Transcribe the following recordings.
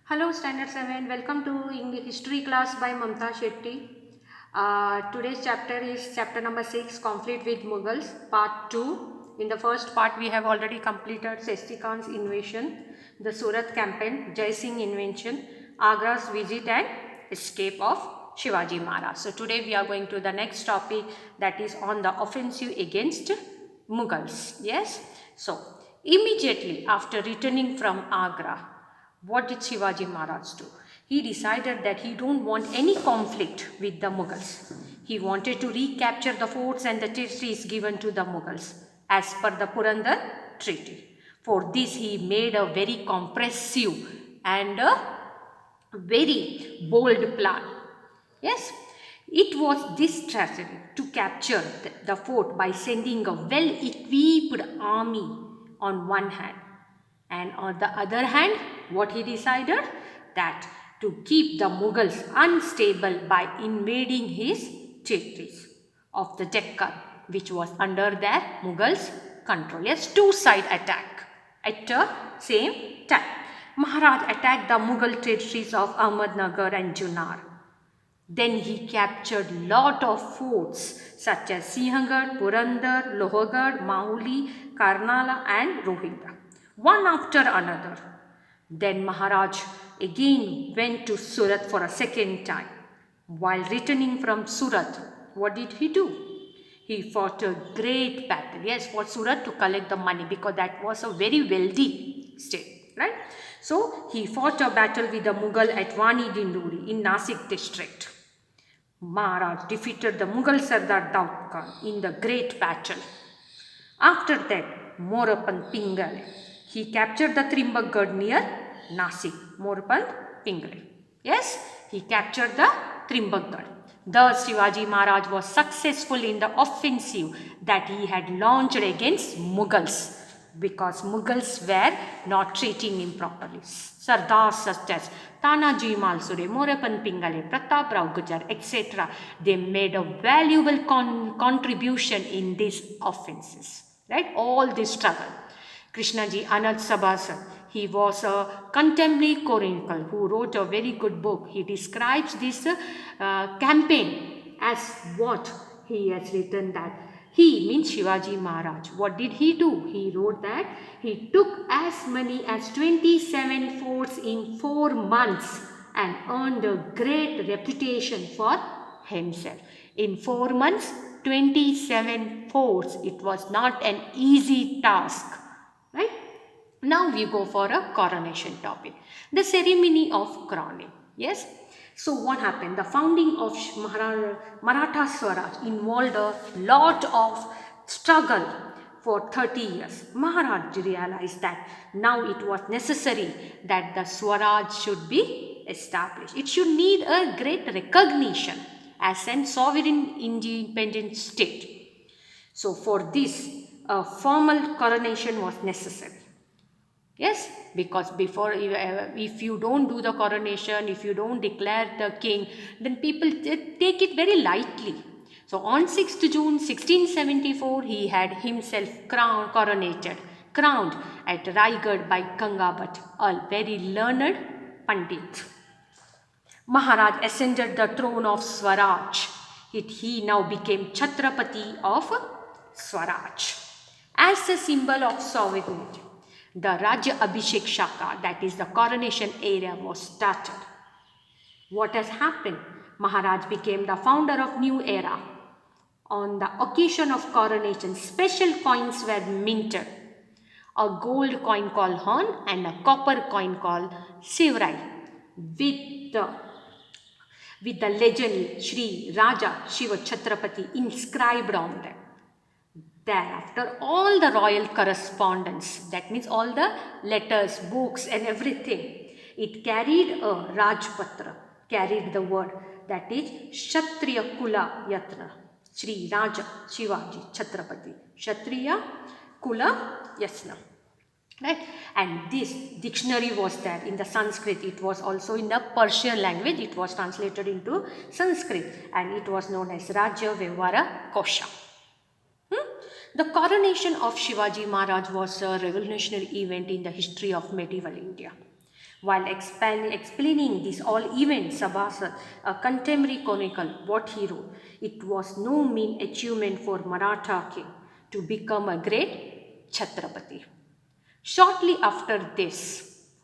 Hello, Standard 7. Welcome to History class by Mamta Shetty. Today's chapter is chapter number 6, Conflict with Mughals, part 2. In the first part, we have already completed Sesti Khan's invasion, the Surat campaign, Jai Singh invention, Agra's visit and escape of Shivaji Maharaj. So today we are going to the next topic, that is on the offensive against Mughals. Yes. So immediately after returning from Agra, what did Shivaji Maharaj do? He decided that he don't want any conflict with the Mughals. He wanted to recapture the forts and the territories given to the Mughals as per the Purandar Treaty. For this, he made a very comprehensive and a very bold plan. Yes, it was this strategy to capture the fort by sending a well-equipped army on one hand, and on the other hand, what he decided? That to keep the Mughals unstable by invading his territories of the Deccan, which was under their Mughals' control. Yes, two-side attack at the same time. Maharaj attacked the Mughal territories of Ahmednagar and Junnar. Then he captured lot of forts such as Sinhagad, Purandar, Lohagad, Mahuli, Karnala and Rohila, one after another. Then Maharaj again went to Surat for a second time. While returning from Surat, what did he do? He fought a great battle, yes, for Surat to collect the money, because that was a very wealthy state, right? So he fought a battle with the Mughal at Wani Dinduri in Nasik district. Maharaj defeated the Mughal Sardar Daud Khan in the great battle. After that, Morapan Pingale. He captured the Trimbakgarh near Nasik. Morapan Pingale. Yes, he captured the Trimbakgarh. Thus, Shivaji Maharaj was successful in the offensive that he had launched against Mughals, because Mughals were not treating him properly. Sardars such as Tanaji Malsure, Morapan Pingale, Pratap Rao Gujar, etc., they made a valuable contribution in these offenses. Right? All this struggle. Krishnaji Anand Sabhasan, he was a contemporary chronicle who wrote a very good book. He describes this campaign as what he has written, that he means Shivaji Maharaj. What did he do? He wrote that he took as many as 27 forts in 4 months and earned a great reputation for himself. In 4 months, 27 forts. It was not an easy task, right? Now we go for a coronation topic. The ceremony of crowning. Yes. So what happened? The founding of Maratha Swaraj involved a lot of struggle for 30 years. Maharaj realized that now it was necessary that the Swaraj should be established. It should need a great recognition as a sovereign independent state. So for this, a formal coronation was necessary. Yes, because before, if you don't do the coronation, if you don't declare the king, then people take it very lightly. So on 6th June 1674, he had himself crowned at Raigad by Gangabhat, a very learned Pandit. Maharaj ascended the throne of Swaraj. He now became Chhatrapati of Swaraj. As a symbol of sovereignty, the Rajya Abhishek Shaka, that is the coronation era, was started. What has happened? Maharaj became the founder of new era. On the occasion of coronation, special coins were minted. A gold coin called Horn and a copper coin called Sivrai, with the legend Sri Raja Shiva Chhatrapati inscribed on them. Thereafter, all the royal correspondence, that means all the letters, books and everything, it carried a Rajpatra, carried the word, that is Kshatriya Kula Yatna, Sri Raja Shivaji Chhatrapati, Kshatriya Kula Yasna. Right? And this dictionary was there in the Sanskrit. It was also in the Persian language. It was translated into Sanskrit and it was known as Rajya Vyavhara Kosha. The coronation of Shivaji Maharaj was a revolutionary event in the history of medieval India. While explaining these all events, Sabhasa, a contemporary chronicle, what he wrote, it was no mean achievement for Maratha king to become a great Chhatrapati. Shortly after this,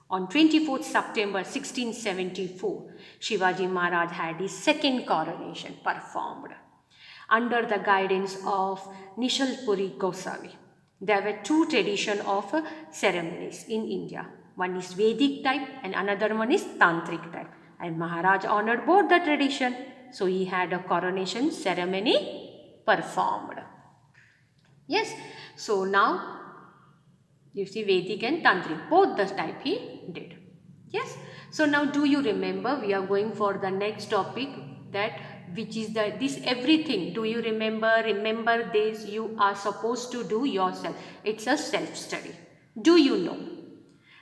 on 24th September 1674, Shivaji Maharaj had his second coronation performed under the guidance of Nishalpuri Goswami. There were two traditions of ceremonies in India. One is Vedic type and another one is Tantric type. And Maharaj honored both the tradition. So he had a coronation ceremony performed. Yes. So now you see Vedic and Tantric, both the type he did. Yes. So now do you remember, we are going for the next topic, that which is this everything. Do you remember? Remember this, you are supposed to do yourself. It's a self-study. Do you know?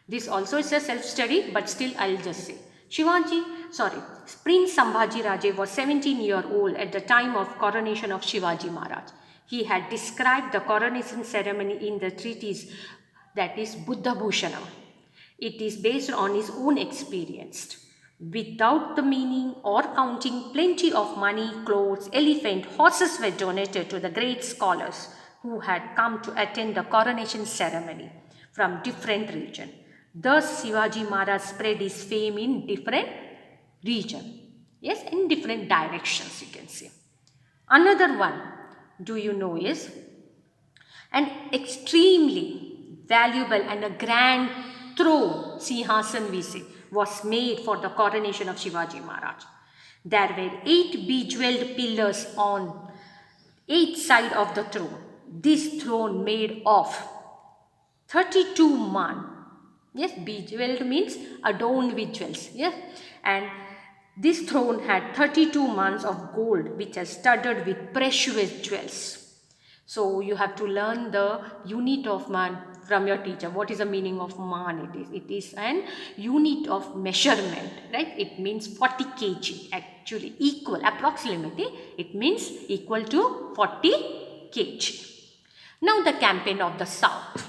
This also is a self-study, but still I'll just say. Prince Sambhaji Raje was 17-year-old at the time of coronation of Shivaji Maharaj. He had described the coronation ceremony in the treatise, that is Buddha Bhushanam. It is based on his own experience. Without the meaning or counting, plenty of money, clothes, elephant, horses were donated to the great scholars who had come to attend the coronation ceremony from different regions. Thus, Shivaji Maharaj spread his fame in different regions. Yes, in different directions, you can say. Another one, do you know, is an extremely valuable and a grand throne, Sinhasan we say, was made for the coronation of Shivaji Maharaj. There were 8 bejeweled pillars on each side of the throne. This throne made of 32 man. Yes, bejeweled means adorned with jewels. Yes, and this throne had 32 mans of gold which are studded with precious jewels. So you have to learn the unit of man from your teacher. What is the meaning of man? It is an unit of measurement, right? It means 40 kg, actually equal, approximately it means equal to 40 kg. Now the campaign of the South.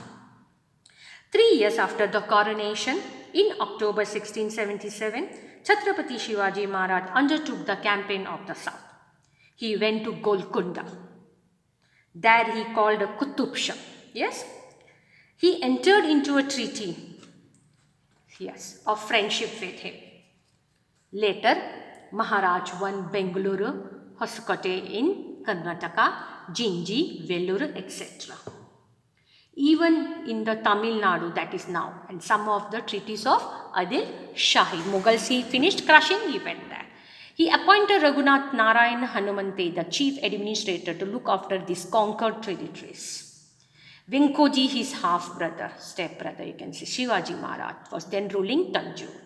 3 years after the coronation, in October 1677, Chhatrapati Shivaji Maharaj undertook the campaign of the South. He went to Golconda. There he called a Qutub Shah. Yes. He entered into a treaty, yes, of friendship with him. Later, Maharaj won Bengaluru, Hoskote in Karnataka, Jinji, Vellore, etc. Even in the Tamil Nadu, that is now, and some of the treaties of Adil Shahi. Mughals he finished crushing, he went there. He appointed Raghunath Narayan Hanumante, the chief administrator, to look after these conquered territories. Venkoji, his half-brother, step-brother, you can say, Shivaji Maharaj, was then ruling Tanjore.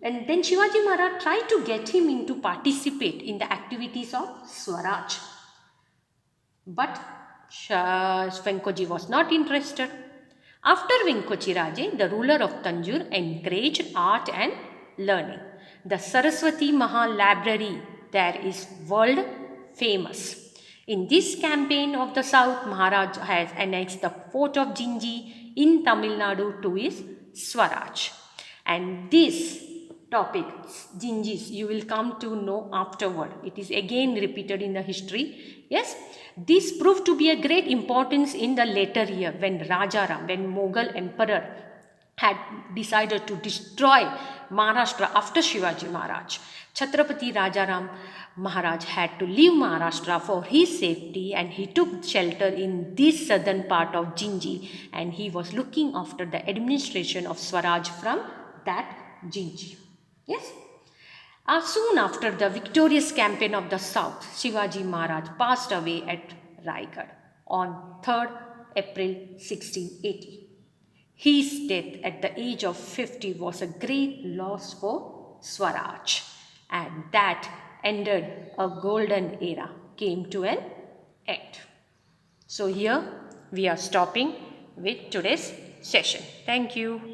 And then Shivaji Maharaj tried to get him in to participate in the activities of Swaraj. But Venkoji was not interested. After Venkoji Raje, the ruler of Tanjore encouraged art and learning. The Saraswati Mahal Library there is world famous. In this campaign of the South, Maharaj has annexed the fort of Jinji in Tamil Nadu to his Swaraj. And this topic, Jinjis, you will come to know afterward. It is again repeated in the history. Yes, this proved to be a great importance in the later year when Rajaram, when Mughal emperor had decided to destroy Maharashtra after Shivaji Maharaj. Chhatrapati Rajaram Maharaj had to leave Maharashtra for his safety, and he took shelter in this southern part of Jinji, and he was looking after the administration of Swaraj from that Jinji. Yes. Soon after the victorious campaign of the South, Shivaji Maharaj passed away at Raigad on 3rd April 1680. His death at the age of 50 was a great loss for Swaraj, and that ended a golden era, came to an end. So here we are stopping with today's session. Thank you.